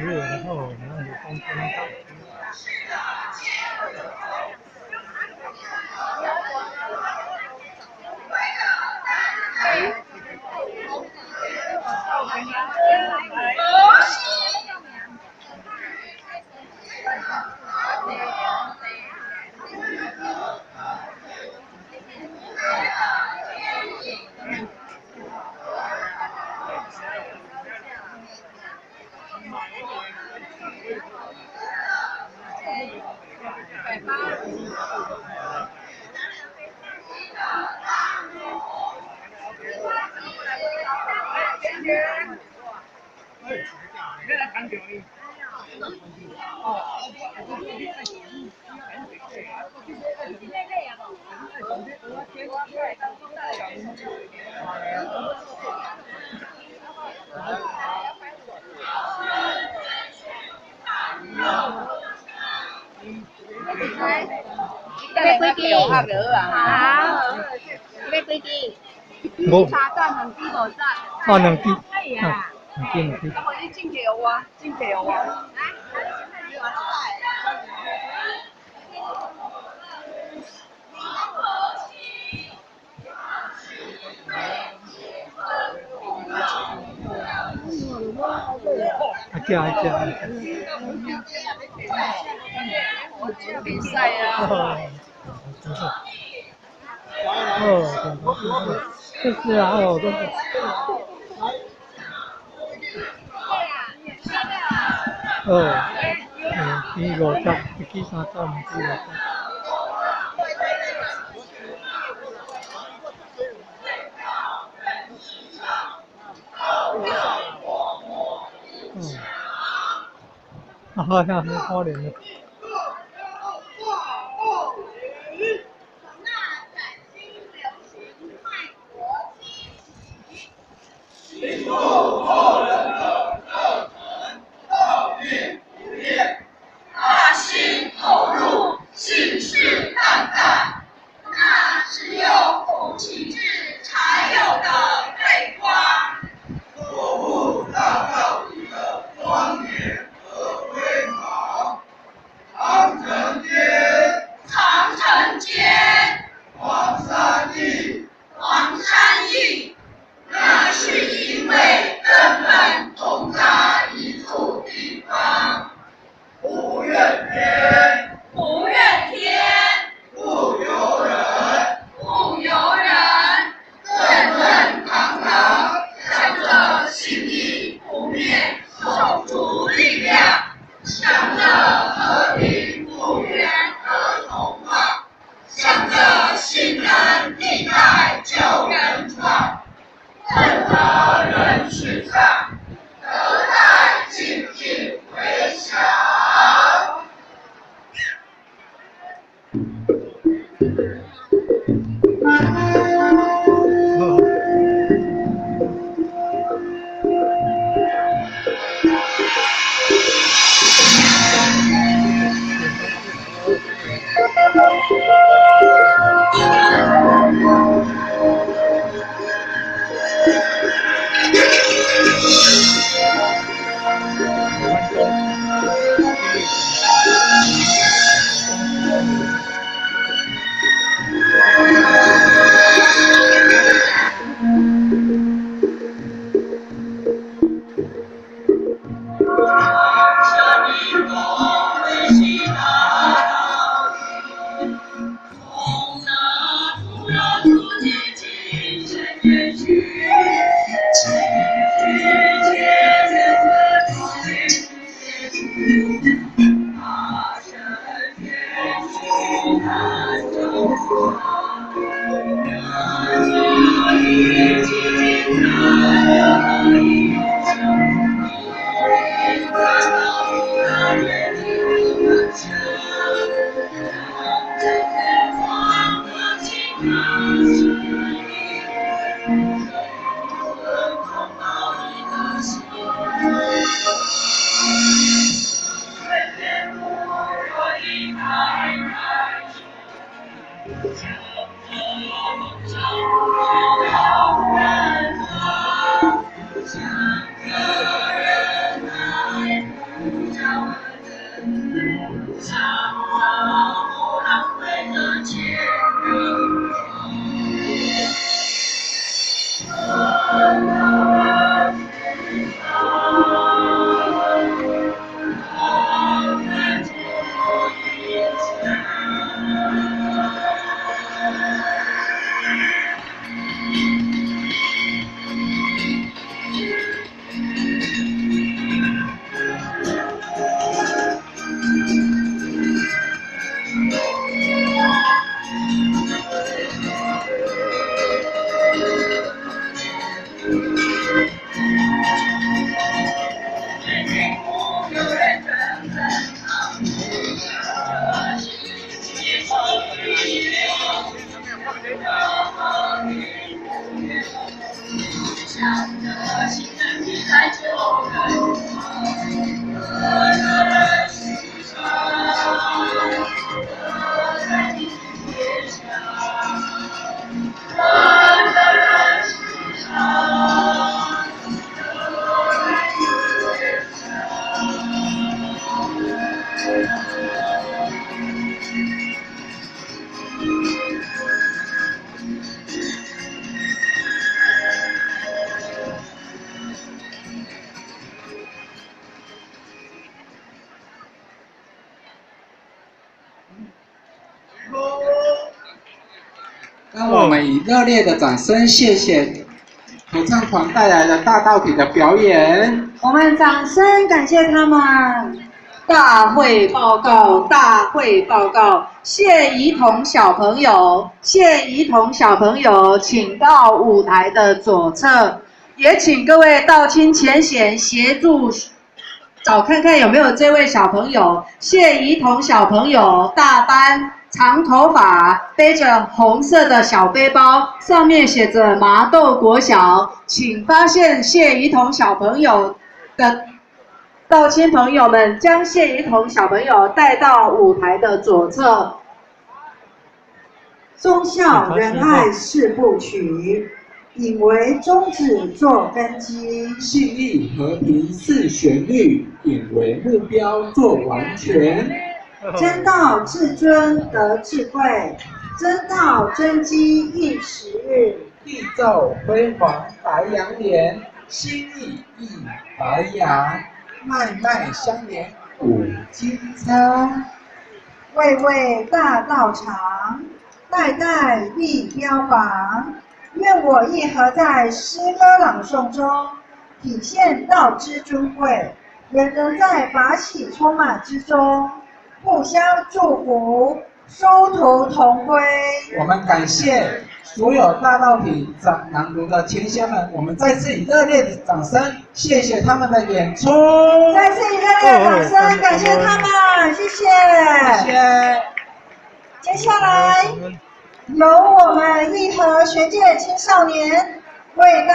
然后我们有冬天到。要几支？好，要几支？冇。三盏两支无盏。哦，两支。係啊。两支两支。咁我啲煎嘅有啊，煎嘅有啊。阿姐。比赛啊。就是啊，哦，都是。第五集，第三集，第五集。好像很可怜的。大心投入，信誓旦旦，那只有孔启志才有的泪光。错误大道理的光源和辉煌。让我们以热烈的掌声，谢谢合唱团带来的大道体的表演。我们掌声感谢他们。大会报告，大会报告，谢怡彤小朋友，谢怡彤小朋友，请到舞台的左侧，也请各位道亲前贤协助找看看有没有这位小朋友，谢怡彤小朋友，大班。长头发，背着红色的小背包，上面写着麻豆国小，请发现谢怡彤小朋友的道亲朋友们，将谢怡彤小朋友带到舞台的左侧。忠孝仁爱四部曲，引为宗旨做根基；信义和平是旋律，引为目标做完全。真道至尊得智慧，真道真机应时日。地造辉煌白杨莲，心意亦白杨，脉脉相连五金仓。位位大道场，代代立标榜。愿我亦合在诗歌朗诵中，体现道之尊贵，人人在法喜充满之中。互相祝福，殊途同归。我们感谢所有大道体朗读的前贤们，我们再次以热烈的掌声，谢谢他们的演出。再次以热烈的掌声，感谢他们，谢谢。谢谢。接下来由我们义和学界青少年为大